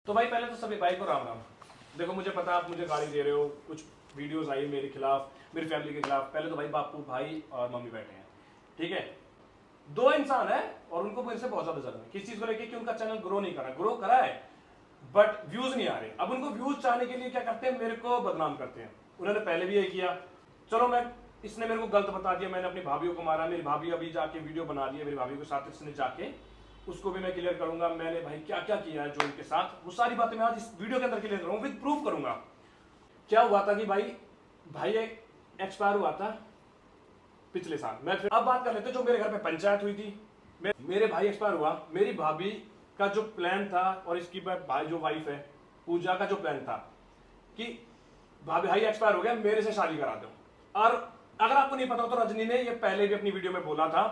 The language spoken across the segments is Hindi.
तो भाई पहले तो सभी भाई को राम राम। देखो मुझे पता आप मुझे गाली दे रहे हो, कुछ वीडियोस आई मेरे खिलाफ, मेरी फैमिली के खिलाफ। पहले तो भाई बापू भाई और मम्मी बैठे हैं, ठीक है, दो इंसान है और उनको मेरे से बहुत ज्यादा जलन है। किस चीज को लेके कि उनका चैनल ग्रो नहीं करा, ग्रो करा है बट व्यूज नहीं आ रहे। अब उनको व्यूज चाहने के लिए क्या करते हैं, मेरे को बदनाम करते हैं। उन्होंने पहले भी ये किया, चलो मैं इसने मेरे को गलत बता दिया, मैंने अपनी भाभीियों को मारा, मेरी भाभी अभी जाके वीडियो बना दी है, मेरी भाभी के साथ इसने जाके, उसको भी मैं क्लियर करूंगा मैंने भाई क्या क्या किया है जो इनके साथ, वो सारी बातें मैं आज इस वीडियो के अंदर क्लियर करूंगा, विद प्रूफ करूंगा। क्या हुआ था कि भाई एक्सपायर हुआ था पिछले साल। मैं फिर अब बात कर लेते जो मेरे घर पे पंचायत हुई थी। मेरे भाई एक्सपायर हुआ, मेरी भाभी का जो प्लान था और इसकी भाई जो वाइफ है पूजा का जो प्लान था कि भाई एक्सपायर हो गया, मेरे से शादी करा दो। और अगर आपको नहीं पता तो रजनी ने ये पहले भी अपनी वीडियो में बोला था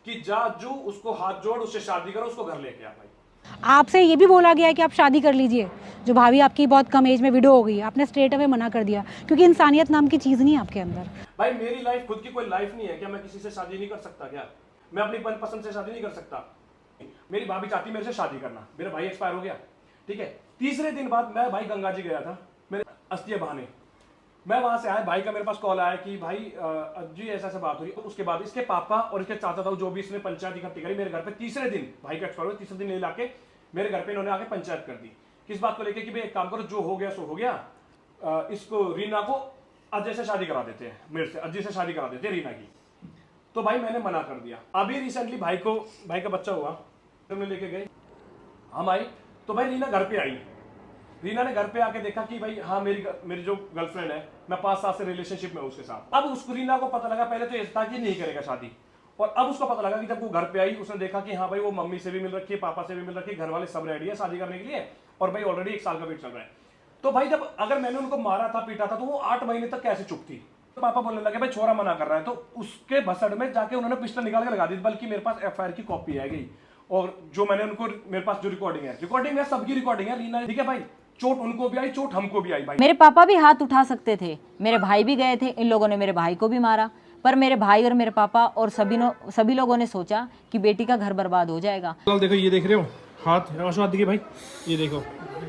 कि जाजू उसको हाथ जोड़, उससे शादी करो, उसको घर लेके आ। भाई आपसे ये भी बोला गया है कि आप शादी कर लीजिए, जो भाभी आपकी बहुत कम एज में विडो हो गई, आपने स्ट्रेट अवे मना कर दिया क्योंकि इंसानियत नाम की चीज़ नहीं है आपके अंदर। भाई मेरी लाइफ खुद की कोई लाइफ नहीं है क्या? मैं किसी से शादी नहीं कर सकता क्या? मैं अपनी मनपसंद से शादी नहीं कर सकता? मेरी भाभी चाहती मेरे से शादी करना, मेरा भाई एक्सपायर हो गया, ठीक है। तीसरे दिन बाद मैं भाई गंगा जी गया था मेरे अस्थिया बहाने, मैं वहां से आया, भाई का मेरे पास कॉल आया कि भाई जी ऐसा ऐसा बात हुई। उसके बाद इसके पापा और इसके चाचा था जो भी इसने पंचायत इकट्ठी करी मेरे घर पे। तीसरे दिन भाई का एक्सपायर हुआ, तीसरे दिन ले लाके मेरे घर पे इन्होंने आके पंचायत कर दी। किस बात को लेके कि भाई एक काम करो, जो हो गया सो हो गया, इसको रीना को अजय से शादी करा देते हैं, मेरे से अजय से शादी करा देते हैं रीना की। तो भाई मैंने मना कर दिया। अभी रिसेंटली भाई का बच्चा हुआ, हमने लेके गए, हम आई तो भाई रीना घर पे आई। रीना ने घर पे आके देखा कि भाई हाँ मेरी जो गर्लफ्रेंड है, मैं 5 साल से रिलेशनशिप में हूं उसके साथ। अब उसको रीना को पता लगा, पहले तो ये था कि नहीं करेगा शादी, और अब उसको पता लगा कि जब वो घर पे आई उसने देखा कि हाँ भाई वो मम्मी से भी मिल रखी है, पापा से भी मिल रखी है, घर वाले सब रेडी है शादी करने के लिए, और भाई ऑलरेडी 1 साल का वेट चल रहा है। तो भाई जब अगर मैंने उनको मारा था पीटा था तो वो 8 महीने तक कैसे चुप थी? तो पापा बोलने लगे भाई छोरा मना कर रहा है, तो उसके भसड़ में जाके उन्होंने पिस्टल निकाल के लगा दी। बल्कि मेरे पास एफआईआर की कॉपी है गई, और जो मैंने उनको, मेरे पास जो रिकॉर्डिंग है सबकी रिकॉर्डिंग है। रीना ठीक है भाई, चोट उनको भी आई, चोट हमको भी आई। भाई मेरे पापा भी हाथ उठा सकते थे, मेरे भाई भी गए थे, इन लोगों ने मेरे भाई को भी मारा, पर मेरे भाई और मेरे पापा और सभी लोगों ने सोचा कि बेटी का घर बर्बाद हो जाएगा। देखो ये देख रहे हो हाथ, आंसू हाथ देखिए भाई, ये देखो,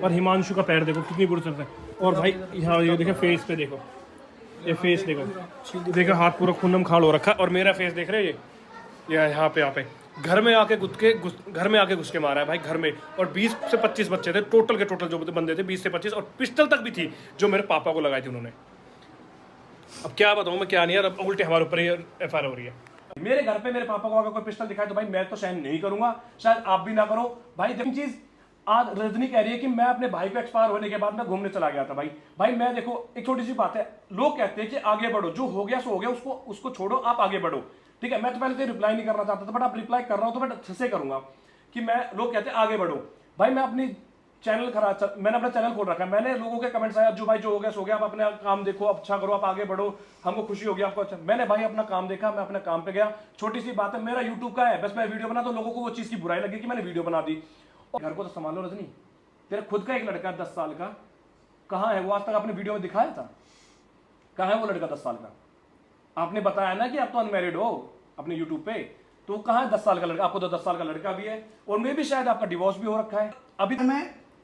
और हिमांशु का पैर देखो कितनी बुरी तरह है। और भाई यहाँ ये देखो फेस पे देखो, ये फेस देखो हाथ पूरा खूनम खाल हो रखा है। और मेरा फेस देख रहे हो, ये यहाँ पे घर में आके घुस के मारा है भाई, घर में। और 20 से 25 बच्चे थे टोटल के टोटल, जो बंदे थे 20 से 25, और पिस्टल तक भी थी जो मेरे पापा को लगाई थी उन्होंने। अब क्या बताऊं मैं क्या नहीं यार, अब उल्टे हमारे ऊपर एफआईआर हो रही है। मेरे घर पे मेरे पापा को अगर कोई पिस्टल दिखाए तो भाई मैं तो सहन नहीं करूंगा, शायद आप भी ना करो भाई। देखो चीज आज रजनी कह रही है कि मैं अपने भाई को एक्सपायर होने के बाद मैं घूमने चला गया था। भाई मैं देखो, एक छोटी सी बात है, लोग कहते हैं कि आगे बढ़ो, जो हो गया सो हो गया, उसको छोड़ो, आप आगे बढ़ो, ठीक है। मैं तो पहले तो रिप्लाई नहीं करना चाहता था, बट आप रिप्लाई कर रहा हूं तो मैं अच्छे से करूंगा कि मैं, लोग कहते हैं आगे बढ़ो। भाई मैं अपनी मैंने अपना चैनल खोल रखा है, मैंने लोगों के कमेंट्स आया जो भाई जो हो गया सो गया, आप अपने काम देखो, अच्छा करो, आप आगे बढ़ो, हमको खुशी होगी आपको। अच्छा, मैंने भाई अपना काम देखा, मैं अपने काम पे गया। छोटी सी बात है, मेरा यूट्यूब का है, बस मैं वीडियो बना तो लोगों को वो चीज की बुराई लगी कि मैंने वीडियो बना दी। और घर को तो संभालो रजनी, तेरा खुद का एक लड़का 10 साल का कहाँ है? वो आज तक आपने वीडियो में दिखाया था? कहाँ है वो लड़का 10 साल का? आपने बताया ना कि आप तो अनमैरिड हो अपने यूट्यूब पे, तो कहाँ है 10 साल का लड़का? आपको तो 10 साल का लड़का भी है, और मैं भी शायद आपका डिवोर्स भी हो रखा है अभी।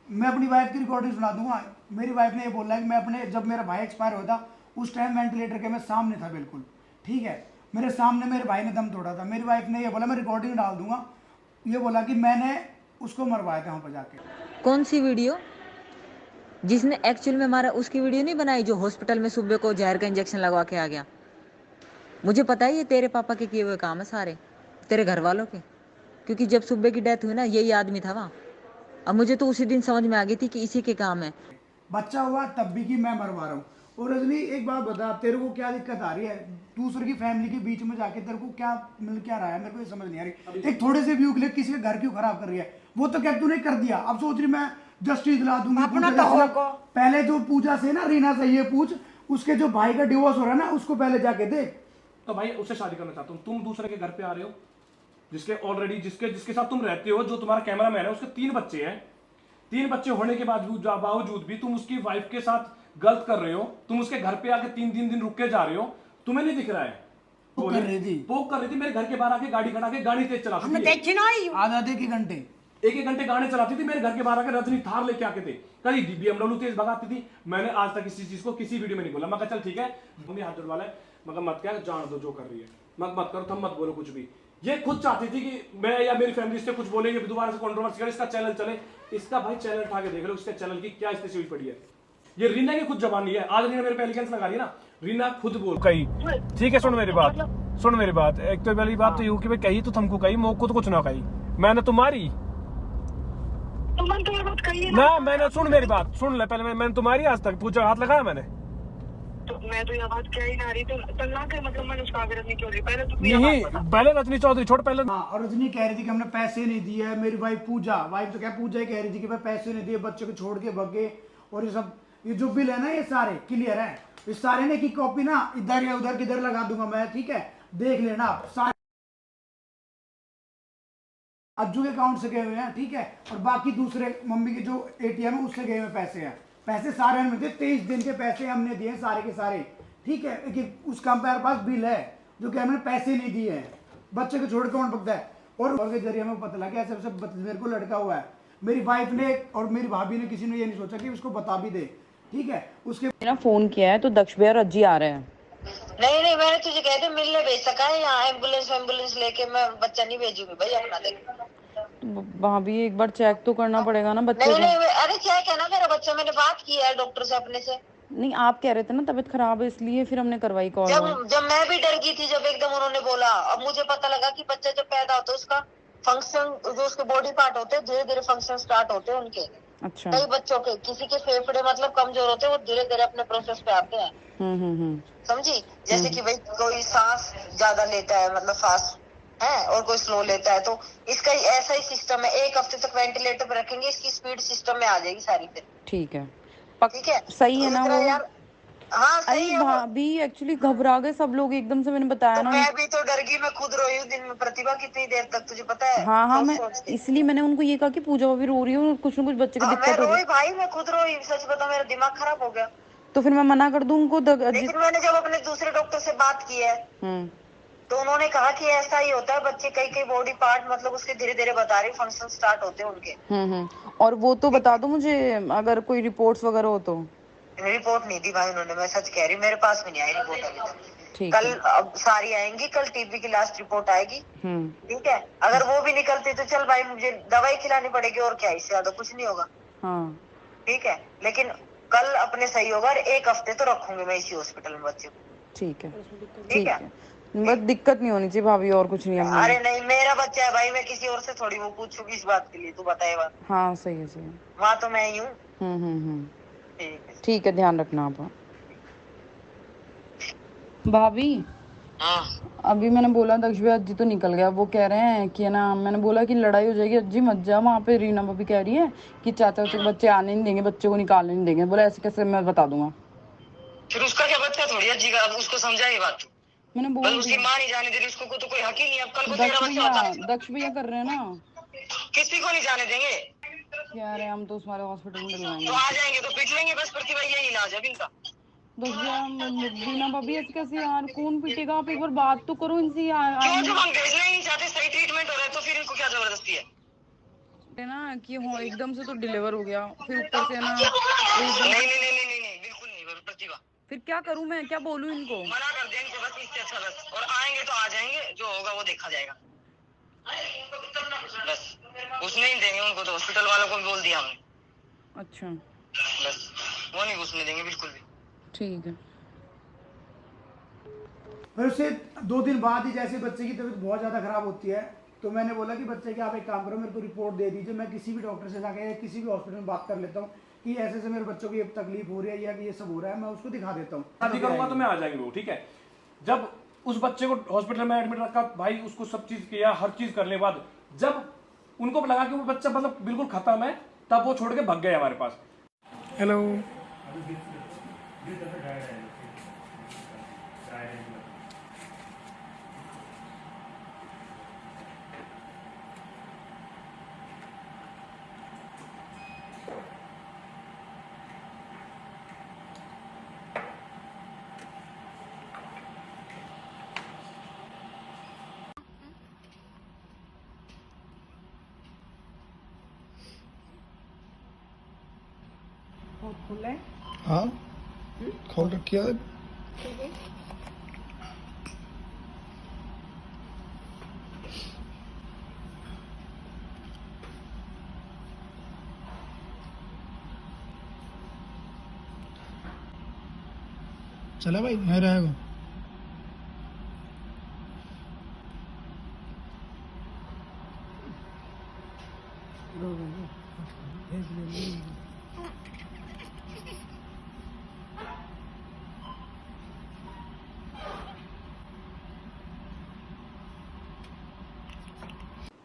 मैं अपनी वाइफ की रिकॉर्डिंग सुना दूंगा। मेरी वाइफ ने ये बोला है कि मैं जब मेरा भाई एक्सपायर हुआ था उस टाइम वेंटिलेटर के मैं सामने था, बिल्कुल ठीक है, मेरे सामने मेरे भाई ने दम तोड़ा था। मेरी वाइफ ने ये बोला, मैं रिकॉर्डिंग डाल दूंगा, ये बोला कि मैंने उसको मरवाया था वहाँ पर जाके। कौन सी वीडियो? जिसने एक्चुअल में मारा उसकी वीडियो नहीं बनाई, जो हॉस्पिटल में सुबह को जहर का इंजेक्शन लगवा के आ गया। मुझे पता है ये तेरे पापा के किए हुए काम है सारे, तेरे घर वालों के, क्योंकि जब सुबह की डेथ हुई ना यही आदमी था वहाँ। अब मुझे तो उसी दिन समझ में आ गई थी कि इसी के काम है। बच्चा हुआ तब भी कि मैं मरवा रहा हूँ। और रजनी एक बात बता, तेरे को क्या दिक्कत आ रही है? दूसरे की फैमिली के बीच में जाके तेरे को क्या मिल क्या रहा है? मेरे को ये समझ नहीं आ रही। एक थोड़े से व्यू के लिए किसी के घर क्यों खराब कर रही है? वो तो क्या तूने कर दिया, अब सोच रही मैं जस्टिस दिला दूंगी अपना तो। पहले जो पूजा से ना, रीना से ये पूछ, उसके जो भाई का डिवोर्स हो रहा है ना, उसको पहले जाके देख। तो भाई उससे शादी करना चाहता हूँ। तुम दूसरे के घर पे आ रहे हो, जिसके ऑलरेडी जिसके साथ तुम रहते हो, जो तुम्हारा कैमरा मैन है, उसके 3 बच्चे हैं। 3 बच्चे होने के बावजूद भी तुम उसकी वाइफ के साथ गलत कर रहे हो। तुम उसके घर पे आके 3 दिन रुक के जा रहे हो, तुम्हें नहीं दिख रहा है? पोक कर रही थी मेरे घर के बाहर आके गाड़ी खड़ा के गाड़ी तेज चला रही है। आधा 1 घंटे एक एक घंटे गाने चलाती थी मेरे घर के बाहर आकर, रजनी थार लेके आके थे, कभी BMW तेज भगाती थी। मैंने आज तक किसी चीज को किसी वीडियो में नहीं बोला। मैं कहा चल ठीक है, मम्मी हाथ जुड़वा ले, मगर मत क्या, जान दो जो कर रही है, मत करो, तुम मत बोलो कुछ भी। ये खुद चाहती थी कि मैं या मेरी फैमिली से कुछ बोले, ये दोबारा से कंट्रोवर्सी करे, इसका चैनल चले। इसका भाई चैनल उठा के देख लो, इसके चैनल की क्या स्थिति हुई पड़ी है। ये रीना की खुद जबान नहीं है। आज रीना मेरे पे एलिगेंस लगा रही है ना, रीना खुद बोल कही, ठीक है सुन मेरी बात, सुन मेरी बात। एक तो पहली बात तो यूं कि भाई कही तो तुमको कही, मोको तो कुछ ना कही, मैंने तुम्हारी ना, मैंने सुन मेरी बात सुन ले पहले, मैंने तुम्हारी आज तक पूछा, हाथ लगाया मैंने? तो मैं तो यह बात क्या ही ना रही, तो तल्ला के मतलब मैंने उसका आगे रजनी क्यों रही? पहले तो नहीं, पहले रजनी चौधरी छोड़ पहले। हाँ, और रजनी कह रही थी कि हमने पैसे नहीं दिए है। मेरी वाइफ पूजा, वाइफ तो क्या पूजा ही कह रही थी कि भाई पैसे नहीं दिए, बच्चे को छोड़ के भगे। और ये सब, ये जो बिल है ना, ये सारे क्लियर है, इस सारे ने की कॉपी ना इधर या उधर किधर लगा दूंगा मैं, ठीक है, देख लेना आप। सारे अज्जू के अकाउंट से गए हुए हैं, ठीक है, और बाकी दूसरे मम्मी के जो ATM है उससे गए हुए पैसे हैं। पैसे सारे हमने दिए, 23 दिन के पैसे हमने दिए सारे के सारे, ठीक है। एक उसका हमारे पास बिल है जो कि हमने पैसे नहीं दिए हैं। बच्चे को छोड़ कौन पकता है? और के जरिए हमें पता लगा ऐसे मेरे को लड़का हुआ है। मेरी वाइफ ने और मेरी भाभी ने, किसी ने ये नहीं सोचा कि उसको बता भी दे, ठीक है। उसके मेरा फोन किया है तो दक्ष भैया और अज्जी आ रहे हैं। नहीं मैंने तुझे कह दिया मिलने भेज सका है, यहाँ एम्बुलेंस लेके मैं बच्चा नहीं भेजूंगी भाई अपना। देख तो भाभी एक बार चेक तो करना पड़ेगा ना बच्चे को। नहीं अरे क्या कहना मेरा बच्चा, मैंने बात की है डॉक्टर से अपने से। नहीं आप कह रहे थे ना तबीयत खराब है इसलिए फिर हमने करवाई कॉल। जब मैं भी डर गई थी जब एकदम उन्होंने बोला। अब मुझे पता लगा कि बच्चा जब पैदा होता है उसका फंक्शन, जो उसके बॉडी पार्ट होते हैं धीरे धीरे फंक्शन स्टार्ट होते हैं उनके। अच्छा। कई बच्चों के, किसी के फेफड़े मतलब कमजोर होते हैं, वो धीरे धीरे अपने प्रोसेस पे आते हैं। समझी? जैसे कि भाई कोई सांस ज्यादा लेता है मतलब फास्ट है, और कोई स्लो लेता है, तो इसका ऐसा ही सिस्टम है। 1 हफ्ते तक वेंटिलेटर पे रखेंगे, इसकी स्पीड सिस्टम में आ जाएगी सारी फिर। ठीक है, ठीक है, सही है ना वो? यार हाँ सही है। भाभी एक्चुअली घबरा गए सब लोग एकदम से, मैंने बताया तो ना। मैं भी तो डर गई, मैं खुद रोई हूँ दिन में। प्रतिभा कितनी देर तक, तुझे पता है? हाँ मैं इसलिए मैंने उनको ये कहा कि पूजा भाभी रो रही हूँ, कुछ ना कुछ बच्चे को दिक्कत हो रही है। भाई मैं खुद रोई, सच बता मेरा दिमाग खराब हो गया। तो फिर मैं मना कर दूं उनको? लेकिन मैंने जब अपने दूसरे डॉक्टर से बात की है तो उन्होंने कहा कि ऐसा ही होता है, बच्चे कई बॉडी पार्ट मतलब उसके धीरे धीरे बता रही फंक्शन स्टार्ट होते हैं उनके। और वो तो बता दो मुझे अगर कोई रिपोर्ट्स वगैरह हो तो। रिपोर्ट नहीं दी भाई उन्होंने, मैं सच कह रही हूँ, मेरे पास भी नहीं आई रिपोर्ट अभी तक। कल अब सारी आएंगी, कल TB की लास्ट रिपोर्ट आएगी, ठीक है। अगर वो भी निकलती तो चल भाई मुझे दवाई खिलानी पड़ेगी, और क्या, इससे ज्यादा कुछ नहीं होगा। ठीक है, लेकिन कल अपने सही होगा, और 1 हफ्ते तो रखूंगी मैं इसी हॉस्पिटल में बच्चे को। ठीक है, बस दिक्कत नहीं होनी चाहिए भाभी, और कुछ नहीं है। अरे नहीं, मेरा बच्चा है भाई, मैं किसी और से थोड़ी वो पूछूंगी इस बात के लिए, तू बताए बात। हाँ सही है वहाँ तो मैं ही हूँ। ठीक है, ध्यान रखना आप। भाभी अभी मैंने बोला दक्ष भैया अज्जी तो निकल गया, वो कह रहे हैं कि है ना, मैंने बोला कि लड़ाई हो जाएगी, अज्जी मत जा वहाँ पे। रीना भाभी कह रही है कि चाचा के बच्चे आने नहीं देंगे, बच्चे को निकालने नहीं देंगे। बोला ऐसे कैसे, मैं बता दूंगा। फिर उसका क्या बच्चा थोड़ी अज्जी का, अब उसको समझा ये बात। मैंने बोला उसकी माँ नहीं जाने दे रही उसको, तो कोई हक ही नहीं। अब कल को तेरा बच्चा होता है, दक्ष भैया कर रहे हैं ना, किसी को नहीं जाने देंगे। कह रहे हैं हम तो तुम्हारे हॉस्पिटल में डलवाएंगे। तो आ जाएंगे तो पिट लेंगे बस। प्रतिभा यही इलाज है इनका। रीना भाभी ऐसे कैसे यार, कौन पीटेगा? आप एक बार बात तो करो इनसे यार। जो हम भेजना ही नहीं चाहते, सही ट्रीटमेंट हो रहा है तो फिर इनको क्या जबरदस्ती है ना कि हो एकदम से तो डिलीवर हो गया, फिर ऊपर से ना। नहीं बिल्कुल नहीं प्रतिभा। फिर क्या करूं मैं, क्या बोलूं इनको? मना कर दे इनको बस, इससे अच्छा बस। और आएंगे तो आ जाएंगे, जो होगा वो देखा जाएगा बस। घुसने ही देंगे उनको, तो हॉस्पिटल वालों को भी बोल दिया हमने। अच्छा बस, वो नहीं घुसने देंगे बिल्कुल भी। ठीक है। फिर उससे 2 दिन बाद ही जैसे बच्चे की तबीयत बहुत ज़्यादा खराब होती है, तो मैंने बोला कि बच्चे की आप एक काम करो, मेरे को रिपोर्ट दे दीजिए, मैं किसी भी डॉक्टर से जाके किसी भी हॉस्पिटल में बात कर लेता हूँ कि ऐसे मेरे बच्चों को ये तकलीफ हो रही है या कि ये सब हो रहा है, मैं उसको दिखा देता हूँ। शादी करूंगा तो मैं आ जाएंगे वो, ठीक है। जब उस बच्चे को हॉस्पिटल में एडमिट रखा भाई, उसको सब चीज किया, हर चीज करने के बाद जब उनको लगा कि वो बच्चा मतलब बिल्कुल खत्म है, तब वो छोड़ के भाग गए हमारे पास। हेलो, हाँ खोल रखिया है। चला भाई यहाँ रहेगा।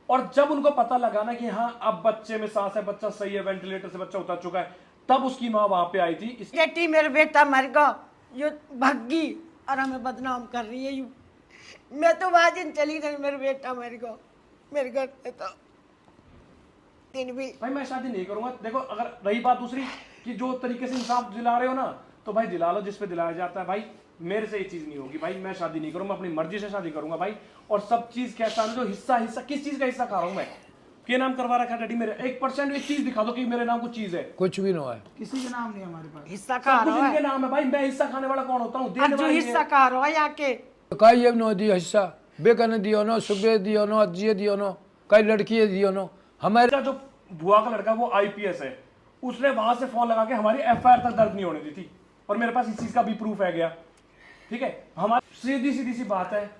और जब उनको पता लगा ना कि हाँ अब बच्चे में सांस है, बच्चा सही है, वेंटिलेटर से बच्चा उतर चुका है, तब उसकी माँ वहां पे आई थी। बेटी मेरा बेटा मर गया, यो भग्गी और हमें बदनाम कर रही है यू। मैं तो वहां दिन चली गई, मेरा बेटा मर गया मेरे घर पे तो दिन भी। भाई मैं शादी नहीं करूंगा। देखो अगर रही बात दूसरी कि जो तरीके से इंसाफ दिला रहे हो ना, तो भाई दिला लो जिस पे दिलाया जाता है। भाई मेरे से ये चीज नहीं होगी भाई, मैं शादी नहीं करूंगा, अपनी मर्जी से शादी करूंगा भाई। और सब चीज कैसा है जो हिस्सा किस चीज का हिस्सा खा रहा हूं मैं? क्या नाम करवा रखा है डैडी मेरे? 1% एक चीज दिखा दो कि मेरे नाम कुछ चीज है। कुछ भी ना है, किसी का नाम नहीं हमारे पास। हिस्सा खा सब कुछ रहा इनके है, नाम है भाई। मैं हिस्सा खाने वाला कौन होता हूँ? और जो हिस्सा खा रहा है आके कई ये नो दियो हिस्सा, बेकने दियो नो, सुबह दियो नो, अज्जिए दियो नो, कई लड़की दियो नो। हमारे जो बुआ का लड़का वो IPS है, उसने वहां से फोन लगा के हमारी FIR तक दर्ज नहीं होने दी थी, और मेरे पास इस चीज का भी प्रूफ है गया। ठीक है, हमारी सीधी सी बात है,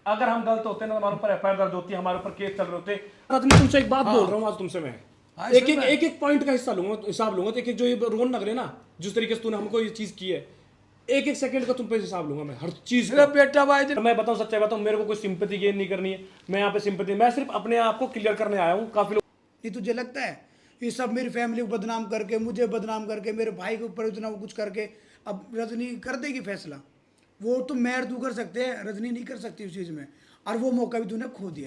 अगर हम गलत होते ना हमारे ऊपर FIR दर्ज होती, हमारे ऊपर केस चल रहे होते। रजनी तुमसे एक बात बोल रहा हूँ आज तुमसे मैं, एक पॉइंट का हिस्सा लूंगा, हिसाब लूंगा। तो एक जो ये रोन लग रहे ना, जिस तरीके से तूने हमको ये चीज की है, एक सेकंड का तुम पे हिसाब लूंगा मैं हर चीज का। बेटा भाई मैं बताऊं, सच्चाई बताऊं, मेरे को कोई सिंपैथी गेन नहीं करनी है। मैं यहाँ पे सिंपैथी, मैं सिर्फ अपने आप को क्लियर करने आया हूँ। काफी लोग ये तुझे लगता है ये सब मेरी फैमिली को बदनाम करके, मुझे बदनाम करके, मेरे भाई के ऊपर इतना कुछ करके अब रजनी कर देगी फैसला? वो तो मैं तू कर सकते हैं, रजनी नहीं कर सकती उस चीज़ में, और वो मौका भी तूने खो दिया।